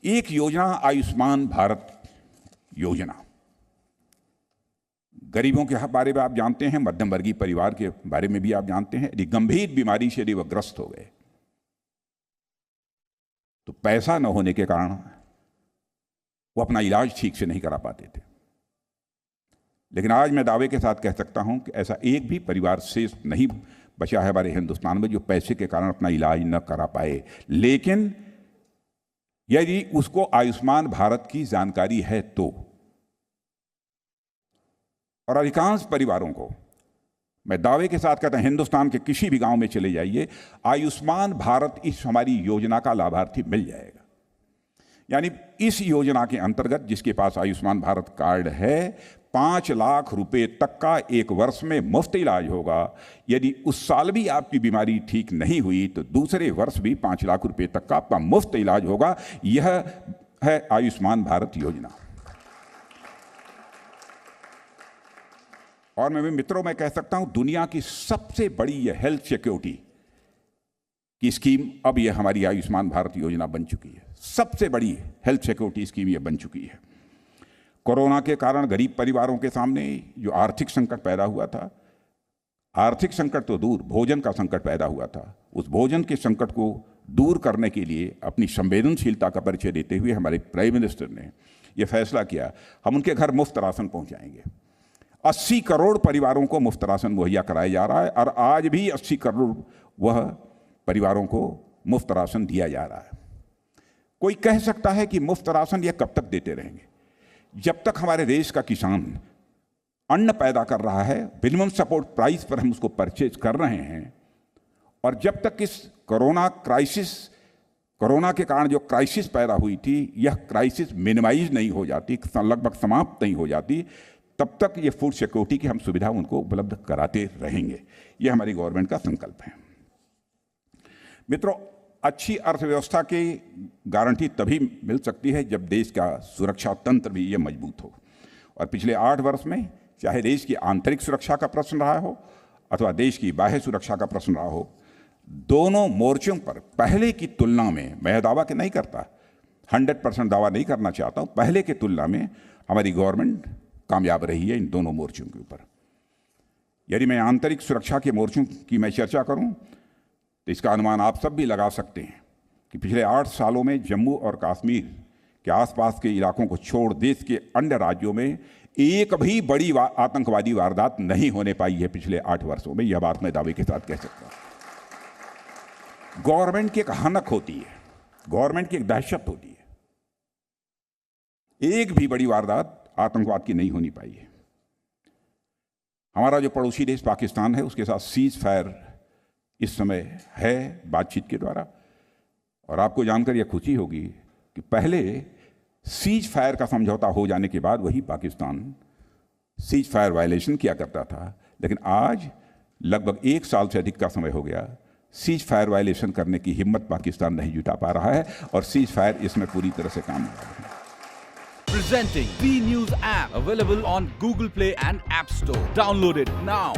एक योजना आयुष्मान भारत योजना, गरीबों के बारे में आप जानते हैं, मध्यम वर्गीय परिवार के बारे में भी आप जानते हैं। यदि गंभीर बीमारी से यदि वह ग्रस्त हो गए तो पैसा न होने के कारण वो अपना इलाज ठीक से नहीं करा पाते थे। लेकिन आज मैं दावे के साथ कह सकता हूं कि ऐसा एक भी परिवार शेष नहीं बचा है हमारे हिंदुस्तान में जो पैसे के कारण अपना इलाज न करा पाए। लेकिन यदि उसको आयुष्मान भारत की जानकारी है तो, और अधिकांश परिवारों को मैं दावे के साथ कहता हूं, हिंदुस्तान के किसी भी गांव में चले जाइए, आयुष्मान भारत इस हमारी योजना का लाभार्थी मिल जाएगा। यानी इस योजना के अंतर्गत जिसके पास आयुष्मान भारत कार्ड है, 5 लाख रुपए तक का एक वर्ष में मुफ्त इलाज होगा। यदि उस साल भी आपकी बीमारी ठीक नहीं हुई तो दूसरे वर्ष भी 5 लाख रुपए तक का आपका मुफ्त इलाज होगा। यह है आयुष्मान भारत योजना। और मैं भी मित्रों में कह सकता हूं, दुनिया की सबसे बड़ी यह हेल्थ सिक्योरिटी की स्कीम अब यह हमारी आयुष्मान भारत योजना बन चुकी है। सबसे बड़ी हेल्थ सिक्योरिटी स्कीम यह बन चुकी है। कोरोना के कारण गरीब परिवारों के सामने जो आर्थिक संकट पैदा हुआ था, आर्थिक संकट तो दूर, भोजन का संकट पैदा हुआ था। उस भोजन के संकट को दूर करने के लिए अपनी संवेदनशीलता का परिचय देते हुए हमारे प्राइम मिनिस्टर ने यह फैसला किया, हम उनके घर मुफ्त राशन पहुंचाएंगे। 80 करोड़ परिवारों को मुफ्त राशन मुहैया कराया जा रहा है और आज भी 80 करोड़ वह परिवारों को मुफ्त राशन दिया जा रहा है। कोई कह सकता है कि मुफ्त राशन यह कब तक देते रहेंगे? जब तक हमारे देश का किसान अन्न पैदा कर रहा है, मिनिमम सपोर्ट प्राइस पर हम उसको परचेज कर रहे हैं, और जब तक इस कोरोना के कारण जो क्राइसिस पैदा हुई थी, यह क्राइसिस मिनिमाइज नहीं हो जाती, लगभग समाप्त नहीं हो जाती, तब तक ये फूड सिक्योरिटी की हम सुविधा उनको उपलब्ध कराते रहेंगे। यह हमारी गवर्नमेंट का संकल्प है। मित्रों, अच्छी अर्थव्यवस्था की गारंटी तभी मिल सकती है जब देश का सुरक्षा तंत्र भी ये मजबूत हो। और पिछले 8 वर्ष में चाहे देश की आंतरिक सुरक्षा का प्रश्न रहा हो अथवा देश की बाह्य सुरक्षा का प्रश्न रहा हो, दोनों मोर्चों पर पहले की तुलना में, मैं दावा कि नहीं करता, 100% दावा नहीं करना चाहता हूँ, पहले की तुलना में हमारी गवर्नमेंट कामयाब रही है इन दोनों मोर्चों के ऊपर। यदि मैं आंतरिक सुरक्षा के मोर्चों की मैं चर्चा करूं तो इसका अनुमान आप सब भी लगा सकते हैं कि पिछले 8 सालों में जम्मू और कश्मीर के आसपास के इलाकों को छोड़ देश के अन्य राज्यों में एक भी बड़ी आतंकवादी वारदात नहीं होने पाई है पिछले 8 वर्षों में। यह बात मैं दावे के साथ कह सकता हूं। गवर्नमेंट की एक हनक होती है, गवर्नमेंट की एक दहशत होती है, एक भी बड़ी वारदात आतंकवाद की नहीं होनी पाई है। हमारा जो पड़ोसी देश पाकिस्तान है, उसके साथ सीज फायर इस समय है बातचीत के द्वारा। और आपको जानकर यह खुशी होगी कि पहले सीज फायर का समझौता हो जाने के बाद वही पाकिस्तान सीज फायर वायलेशन किया करता था, लेकिन आज लगभग 1 साल से अधिक का समय हो गया, सीज फायर वायलेशन करने की हिम्मत पाकिस्तान नहीं जुटा पा रहा है और सीज फायर इसमें पूरी तरह से काम कर रहा है। Presenting B News app, available on Google Play and App Store. Download it now.